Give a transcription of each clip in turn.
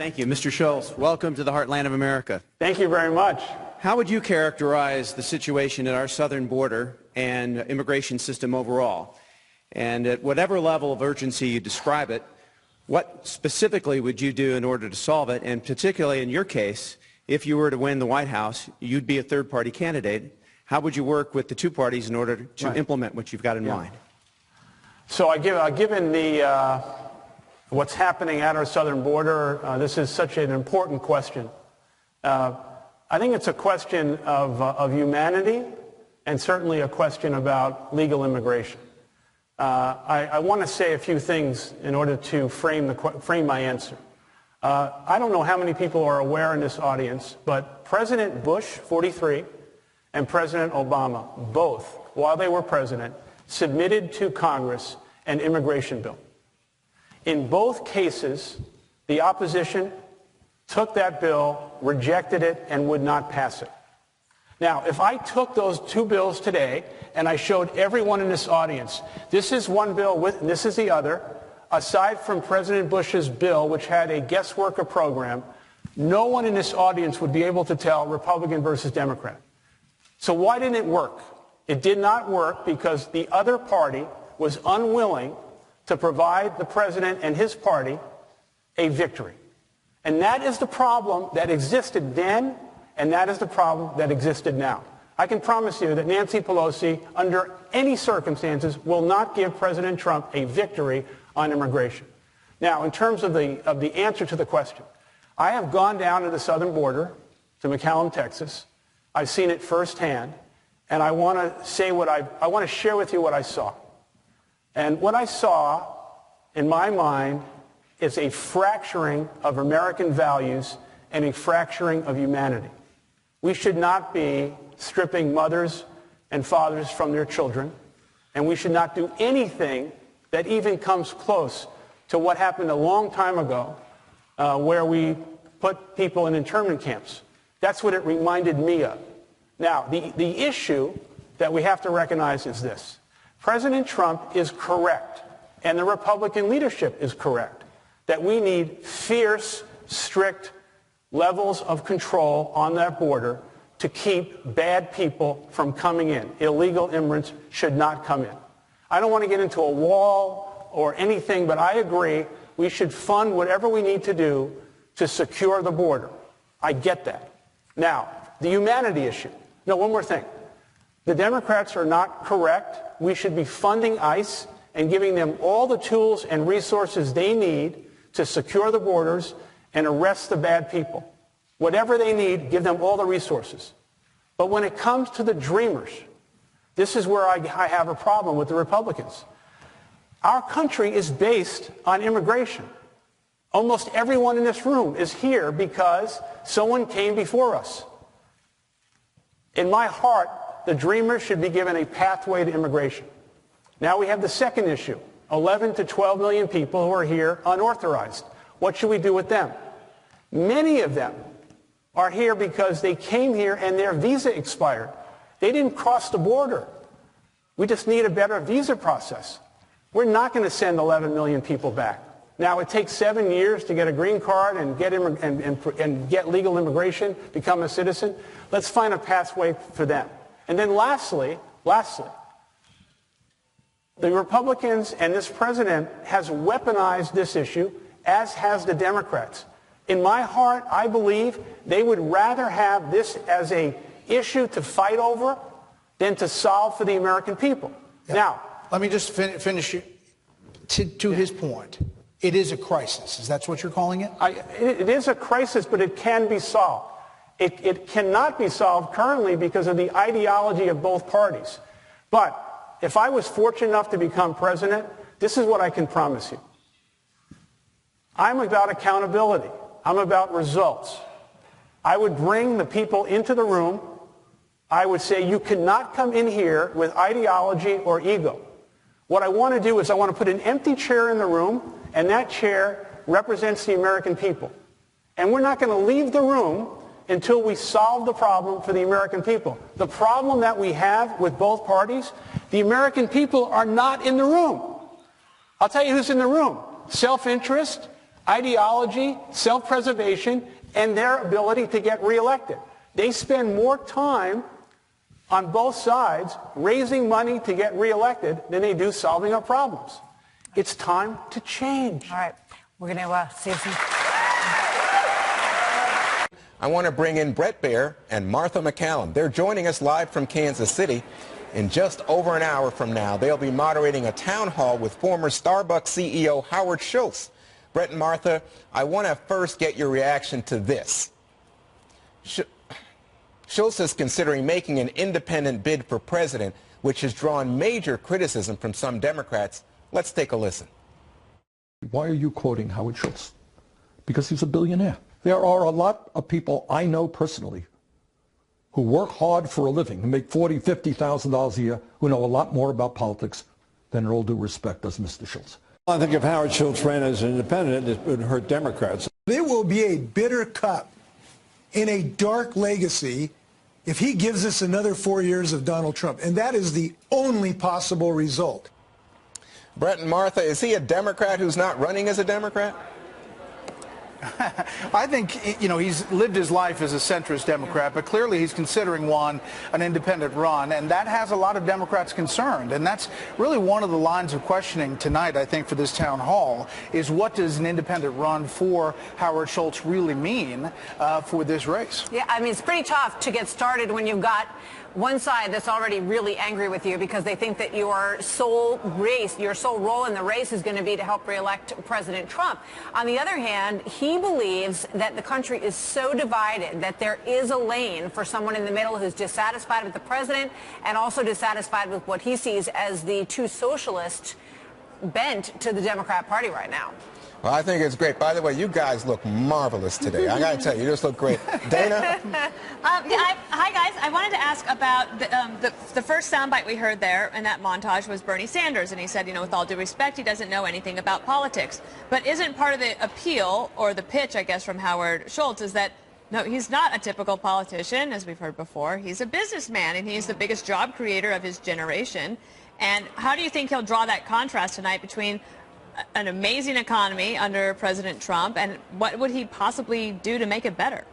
Thank you. Mr. Schultz, welcome to the heartland of America. Thank you very much. How would you characterize the situation at our southern border and immigration system overall? And at whatever level of urgency you describe it, what specifically would you do in order to solve it? And particularly in your case, if you were to win the White House, you'd be a third-party candidate. How would you work with the two parties in order to implement what you've got in mind? So given what's happening at our southern border, this is such an important question. I think it's a question of humanity and certainly a question about legal immigration. I want to say a few things in order to frame my answer. I don't know how many people are aware in this audience, but President Bush, 43, and President Obama, both, while they were president, submitted to Congress an immigration bill. In both cases, the opposition took that bill, rejected it, and would not pass it. Now, if I took those two bills today and I showed everyone in this audience, this is one bill and this is the other, aside from President Bush's bill, which had a guest worker program, no one in this audience would be able to tell Republican versus Democrat. So why didn't it work? It did not work because the other party was unwilling to provide the president and his party a victory. And that is the problem that existed then, and that is the problem that existed now. I can promise you that Nancy Pelosi, under any circumstances, will not give President Trump a victory on immigration. Now, in terms of the answer to the question, I have gone down to the southern border, to McAllen, Texas. I've seen it firsthand, and I want to share with you what I saw. And what I saw, in my mind, is a fracturing of American values and a fracturing of humanity. We should not be stripping mothers and fathers from their children, and we should not do anything that even comes close to what happened a long time ago, where we put people in internment camps. That's what it reminded me of. Now, the issue that we have to recognize is this. President Trump is correct, and the Republican leadership is correct, that we need fierce, strict levels of control on that border to keep bad people from coming in. Illegal immigrants should not come in. I don't want to get into a wall or anything, but I agree we should fund whatever we need to do to secure the border. I get that. Now, the humanity issue. No, one more thing. The Democrats are not correct. We should be funding ICE and giving them all the tools and resources they need to secure the borders and arrest the bad people. Whatever they need, give them all the resources. But when it comes to the dreamers, this is where I have a problem with the Republicans. Our country is based on immigration. Almost everyone in this room is here because someone came before us. In my heart, the dreamers should be given a pathway to immigration. Now we have the second issue, 11 to 12 million people who are here unauthorized. What should we do with them? Many of them are here because they came here and their visa expired. They didn't cross the border. We just need a better visa process. We're not going to send 11 million people back. Now, it takes 7 years to get a green card and get legal immigration, become a citizen. Let's find a pathway for them. And then lastly, the Republicans and this president has weaponized this issue, as has the Democrats. In my heart, I believe they would rather have this as an issue to fight over than to solve for the American people. Yeah. Now, let me just finish to his point. It is a crisis. Is that what you're calling it? It is a crisis, but it can be solved. It cannot be solved currently because of the ideology of both parties. But if I was fortunate enough to become president, this is what I can promise you. I'm about accountability. I'm about results. I would bring the people into the room. I would say, you cannot come in here with ideology or ego. What I want to do is I want to put an empty chair in the room, and that chair represents the American people. And we're not going to leave the room until we solve the problem for the American people. The problem that we have with both parties, the American people are not in the room. I'll tell you who's in the room. Self-interest, ideology, self-preservation, and their ability to get reelected. They spend more time on both sides raising money to get reelected than they do solving our problems. It's time to change. All right. We're going to see some... I want to bring in Brett Baer and Martha McCallum. They're joining us live from Kansas City. In just over an hour from now, they'll be moderating a town hall with former Starbucks CEO Howard Schultz. Brett and Martha, I want to first get your reaction to this. Schultz is considering making an independent bid for president, which has drawn major criticism from some Democrats. Let's take a listen. Why are you quoting Howard Schultz? Because he's a billionaire. There are a lot of people I know personally who work hard for a living, who make $40,000, $50,000 a year, who know a lot more about politics than, in all due respect, does Mr. Schultz. I think if Howard Schultz ran as an independent, it would hurt Democrats. There will be a bitter cup in a dark legacy if he gives us another 4 years of Donald Trump, and that is the only possible result. Brett and Martha, is he a Democrat who's not running as a Democrat? I think, he's lived his life as a centrist Democrat, but clearly he's considering an independent run, and that has a lot of Democrats concerned. And that's really one of the lines of questioning tonight, I think, for this town hall, is what does an independent run for Howard Schultz really mean for this race? Yeah, I mean, it's pretty tough to get started when you've got one side that's already really angry with you because they think that your sole role in the race is going to be to help reelect President Trump. On the other hand, he believes that the country is so divided that there is a lane for someone in the middle who's dissatisfied with the president and also dissatisfied with what he sees as the too socialist bent to the Democrat Party right now. Well, I think it's great. By the way, you guys look marvelous today. I got to tell you, you just look great. Dana? Hi, guys. I wanted to ask about the first soundbite we heard there in that montage was Bernie Sanders, and he said, with all due respect, he doesn't know anything about politics. But isn't part of the appeal, or the pitch, I guess, from Howard Schultz, is that, no, he's not a typical politician, as we've heard before. He's a businessman, and he's the biggest job creator of his generation. And how do you think he'll draw that contrast tonight between an amazing economy under President Trump, and what would he possibly do to make it better?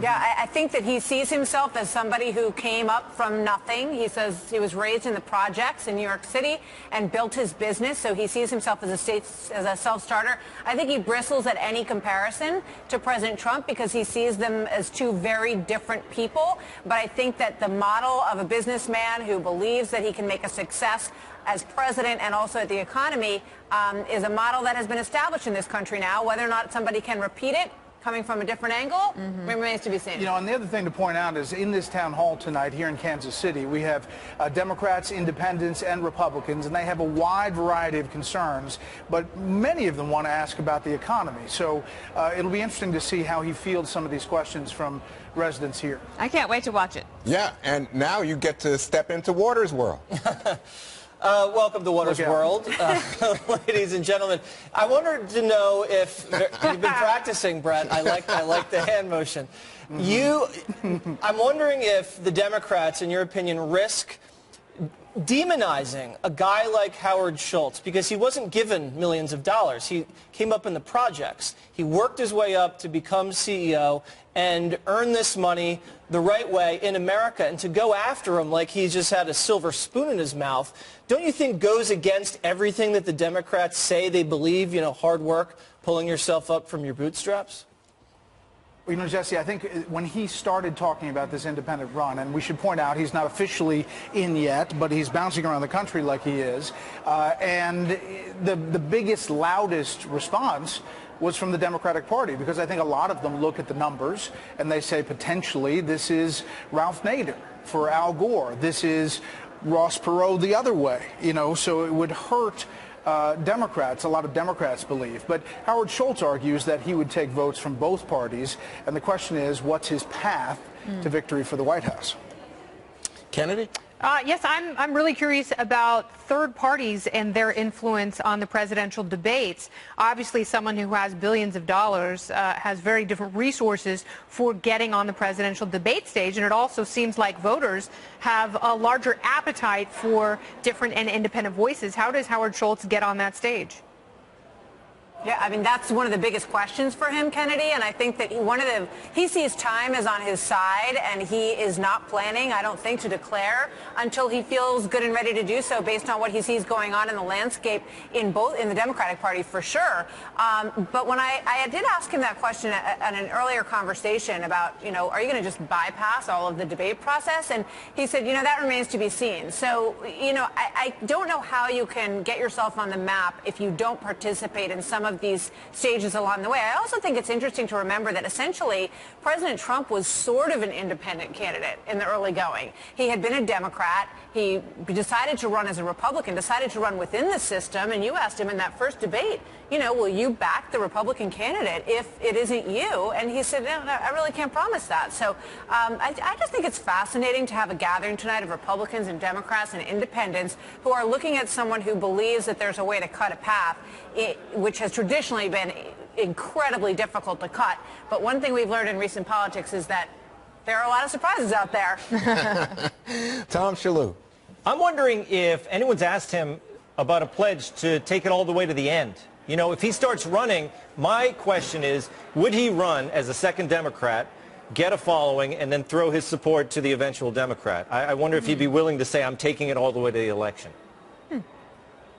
Yeah, I think that he sees himself as somebody who came up from nothing. He says he was raised in the projects in New York City and built his business, so he sees himself as a self-starter. I think he bristles at any comparison to President Trump because he sees them as two very different people. But I think that the model of a businessman who believes that he can make a success as president and also at the economy is a model that has been established in this country now. Whether or not somebody can repeat it coming from a different angle remains to be seen. And the other thing to point out is in this town hall tonight here in Kansas City, we have Democrats, independents, and Republicans, and they have a wide variety of concerns, but many of them want to ask about the economy. So it'll be interesting to see how he fields some of these questions from residents here. I can't wait to watch it. Yeah, and now you get to step into Waters' world. Welcome to Waters World, ladies and gentlemen. I wanted to know if you've been practicing, Brett. I like the hand motion. I'm wondering if the Democrats, in your opinion, risk demonizing a guy like Howard Schultz because he wasn't given millions of dollars. He came up in the projects. He worked his way up to become CEO and earn this money the right way in America, and to go after him like he just had a silver spoon in his mouth, don't you think goes against everything that the Democrats say they believe, hard work, pulling yourself up from your bootstraps? Well, Jesse, I think when he started talking about this independent run, and we should point out he's not officially in yet, but he's bouncing around the country like he is, and the biggest, loudest response was from the Democratic Party, because I think a lot of them look at the numbers and they say potentially this is Ralph Nader for Al Gore. This is Ross Perot the other way, so it would hurt Democrats, a lot of Democrats believe. But Howard Schultz argues that he would take votes from both parties, and the question is, what's his path to victory for the White House? Kennedy? Yes, I'm really curious about third parties and their influence on the presidential debates. Obviously, someone who has billions of dollars has very different resources for getting on the presidential debate stage, and it also seems like voters have a larger appetite for different and independent voices. How does Howard Schultz get on that stage? Yeah, I mean, that's one of the biggest questions for him, Kennedy, and I think that he sees time is on his side, and he is not planning, I don't think, to declare until he feels good and ready to do so based on what he sees going on in the landscape in the Democratic Party, for sure. But when I did ask him that question at an earlier conversation about, are you going to just bypass all of the debate process? And he said, that remains to be seen. So, I don't know how you can get yourself on the map if you don't participate in some of these stages along the way. I also think it's interesting to remember that essentially President Trump was sort of an independent candidate in the early going. He had been a Democrat. He decided to run as a Republican, decided to run within the system, and you asked him in that first debate, will you back the Republican candidate if it isn't you? And he said, no, I really can't promise that. So I just think it's fascinating to have a gathering tonight of Republicans and Democrats and independents who are looking at someone who believes that there's a way to cut a path, which has traditionally been incredibly difficult to cut. But one thing we've learned in recent politics is that there are a lot of surprises out there. Tom Shalhoub. I'm wondering if anyone's asked him about a pledge to take it all the way to the end. If he starts running, my question is, would he run as a second Democrat, get a following, and then throw his support to the eventual Democrat? I wonder if he'd be willing to say, I'm taking it all the way to the election.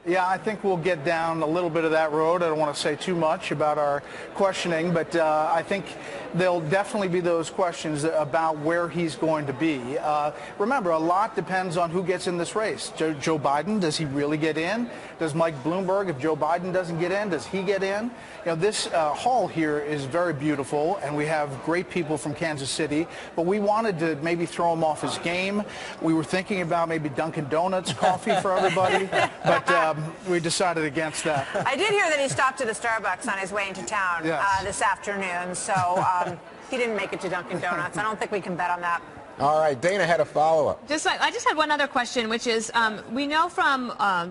Yeah, I think we'll get down a little bit of that road. I don't want to say too much about our questioning, but I think there'll definitely be those questions about where he's going to be. Remember, a lot depends on who gets in this race. Joe Biden, does he really get in? Does Mike Bloomberg, if Joe Biden doesn't get in, does he get in? This hall here is very beautiful, and we have great people from Kansas City, but we wanted to maybe throw him off his game. We were thinking about maybe Dunkin' Donuts coffee for everybody, but we decided against that. I did hear that he stopped at a Starbucks on his way into town this afternoon, so he didn't make it to Dunkin' Donuts. I don't think we can bet on that. All right, Dana had a follow-up. I just had one other question, which is, we know from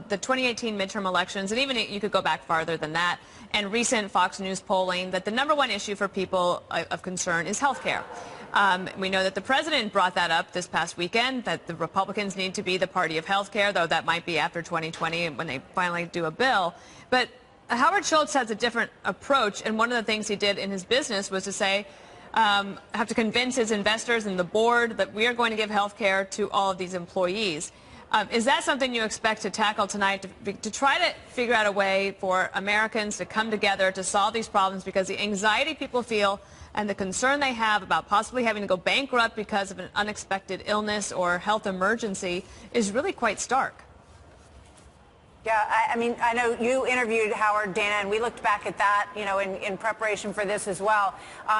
the 2018 midterm elections, and even you could go back farther than that, and recent Fox News polling, that the #1 issue for people of concern is health care. We know that the president brought that up this past weekend, that the Republicans need to be the party of health care, though that might be after 2020 when they finally do a bill. But Howard Schultz has a different approach, and one of the things he did in his business was to say, have to convince his investors and the board that we are going to give health care to all of these employees. Is that something you expect to tackle tonight, to try to figure out a way for Americans to come together to solve these problems? Because the anxiety people feel and the concern they have about possibly having to go bankrupt because of an unexpected illness or health emergency is really quite stark. Yeah, I mean, I know you interviewed Howard, Dana, and we looked back at that, in preparation for this as well.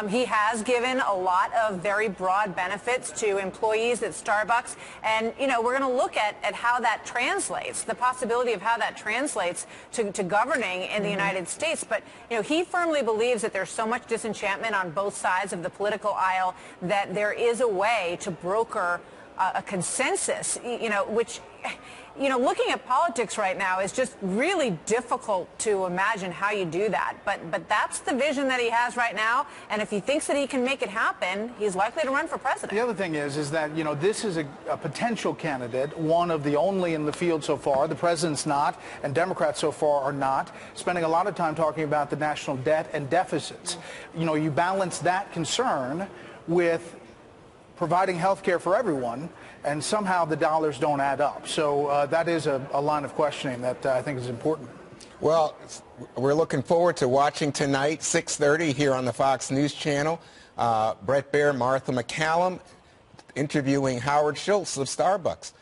He has given a lot of very broad benefits to employees at Starbucks, and, we're going to look at how that translates, the possibility of how that translates to governing in the United States. But, he firmly believes that there's so much disenchantment on both sides of the political aisle that there is a way to broker a consensus, which... looking at politics right now is just really difficult to imagine how you do that. But that's the vision that he has right now. And if he thinks that he can make it happen, he's likely to run for president. The other thing is that, this is a potential candidate, one of the only in the field so far. The president's not, and Democrats so far are not, spending a lot of time talking about the national debt and deficits. You balance that concern with providing health care for everyone, and somehow the dollars don't add up. So that is a line of questioning that I think is important. Well, we're looking forward to watching tonight, 6:30 here on the Fox News Channel. Bret Baier, Martha MacCallum interviewing Howard Schultz of Starbucks.